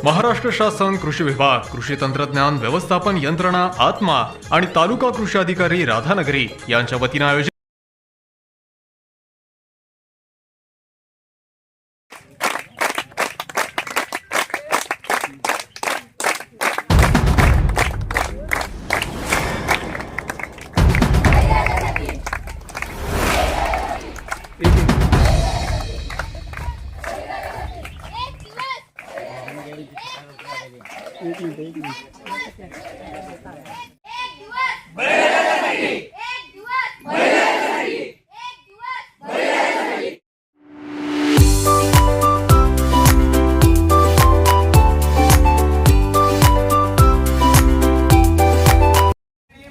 महाराष्ट्र शासन कृषी विभाग, कृषी तंत्रज्ञान व्यवस्थापन यंत्रणा आत्मा आणि तालुका कृषी अधिकारी राधानगरी यांच्या वतीने आयोजित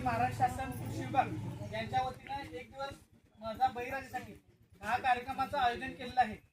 महाराष्ट्र शासन कृषी विभाग यांच्या वतीने एक दिवस माझा बळीराजासाठी हा कार्यक्रमाचं आयोजन केलेलं आहे।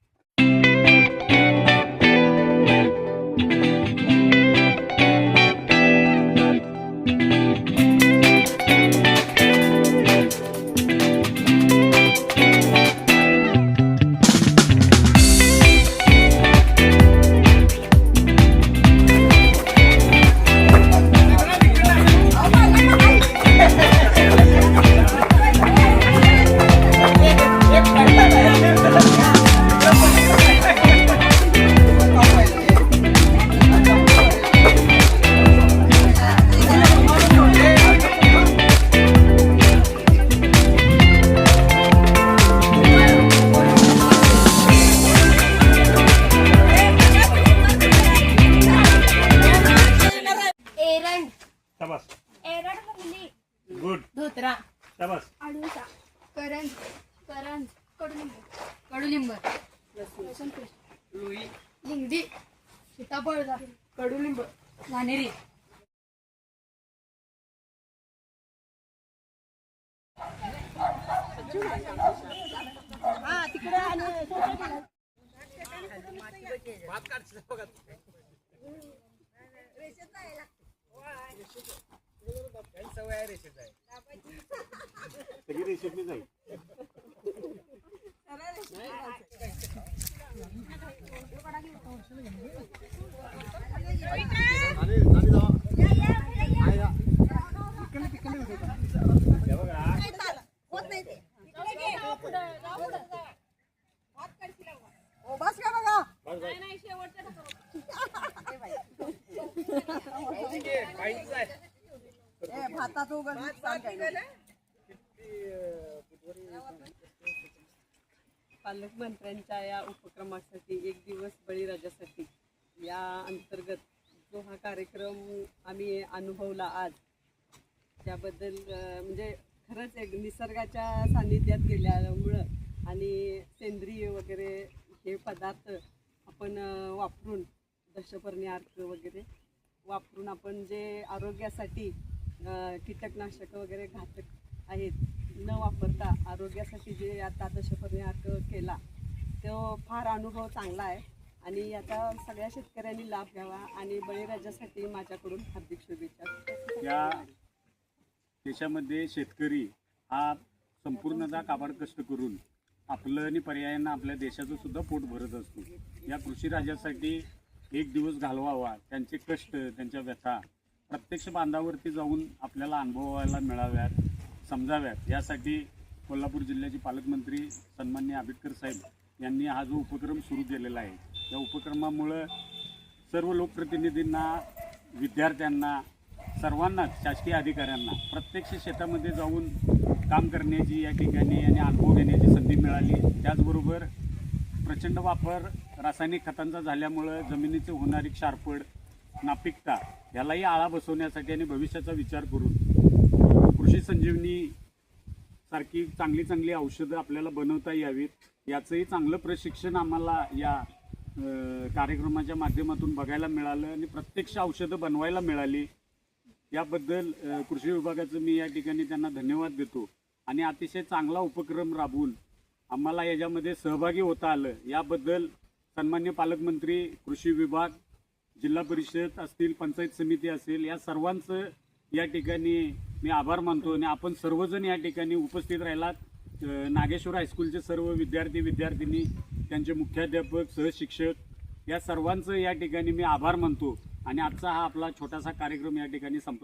शाबास, एरड मुली गुड, धोत्रा शाबास, आडूसा करंज करंज कडुलिंब लसूण लुई लिंगडी सीताफळ कडुलिंब वानेरी सगळी रेसिपी जाईल. पालकमंत्र्यांच्या या उपक्रमासाठी एक दिवस बळीराजासाठी या अंतर्गत जो हा कार्यक्रम आम्ही अनुभवला आज, त्याबद्दल म्हणजे खरंच एक निसर्गाच्या सानिध्यात गेल्यामुळं आणि सेंद्रिय वगैरे हे पदार्थ आपण वापरून दशपर्णी अर्क वगैरे वापरून आपण जे आरोग्यासाठी कीटकनाशक वगैरे घातक आहेत न वापरता आरोग्यासाठी जे आता दशपर्णी अर्क केला तो फार अनुभव चांगला आहे आणि याचा सगळ्या शेतकऱ्यांनी लाभ घ्यावा आणि बळीराजासाठी माझ्याकडून हार्दिक शुभेच्छा। या देशामध्ये शेतकरी हा संपूर्णतः काबाड कष्ट करून आपलं आणि पर्यायानं आपल्या देशाचं सुद्धा पोट भरत असतो। या कृषी राजासाठी एक दिवस घालवावा, त्यांचे कष्ट, त्यांच्या व्यथा प्रत्यक्ष बांधावरती जाऊन आपल्याला अनुभवायला मिळाव्यात, समजाव्यात, यासाठी कोल्हापूर जिल्ह्याचे पालकमंत्री सन्माननीय आंबेडकर साहेब यांनी हा जो उपक्रम सुरू केलेला आहे, या उपक्रमामुळं सर्व लोकप्रतिनिधींना, विद्यार्थ्यांना, सर्वांनाच, शासकीय अधिकाऱ्यांना प्रत्यक्ष शेतामध्ये जाऊन काम करण्याची या ठिकाणी आणि अनुभव घेण्याची संधी मिळाली। त्याचबरोबर प्रचंड वापर रासायनिक खतांचा झाल्यामुळं जमिनीची होणारी क्षारपड, नापिकता यालाही आळा बसवण्यासाठी आणि भविष्याचा विचार करून कृषी संजीवनी सारखी चांगली चांगली औषधं आपल्याला बनवता यावीत, याचंही चांगलं प्रशिक्षण आम्हाला या कार्यक्रमाच्या माध्यमातून बघायला मिळालं आणि प्रत्यक्ष औषधं बनवायला मिळाली। याबद्दल कृषी विभागाचं मी या ठिकाणी त्यांना धन्यवाद देतो आणि अतिशय चांगला उपक्रम राबवून आम्हाला याच्यामध्ये सहभागी होता आलं, याबद्दल सन्मान्य पालकमंत्री, कृषी विभाग, जिल्हा परिषद असतील, पंचायत समिती असेल, या सर्वांचं या ठिकाणी मी आभार मानतो आणि आपण सर्वजण या ठिकाणी उपस्थित राहिलात, नागेश्वर हायस्कूलचे सर्व विद्यार्थिनी, त्यांचे मुख्याध्यापक, सहशिक्षक या सर्वांचं या ठिकाणी मी आभार मानतो आणि आजचा हा आपला छोटासा कार्यक्रम या ठिकाणी संपला.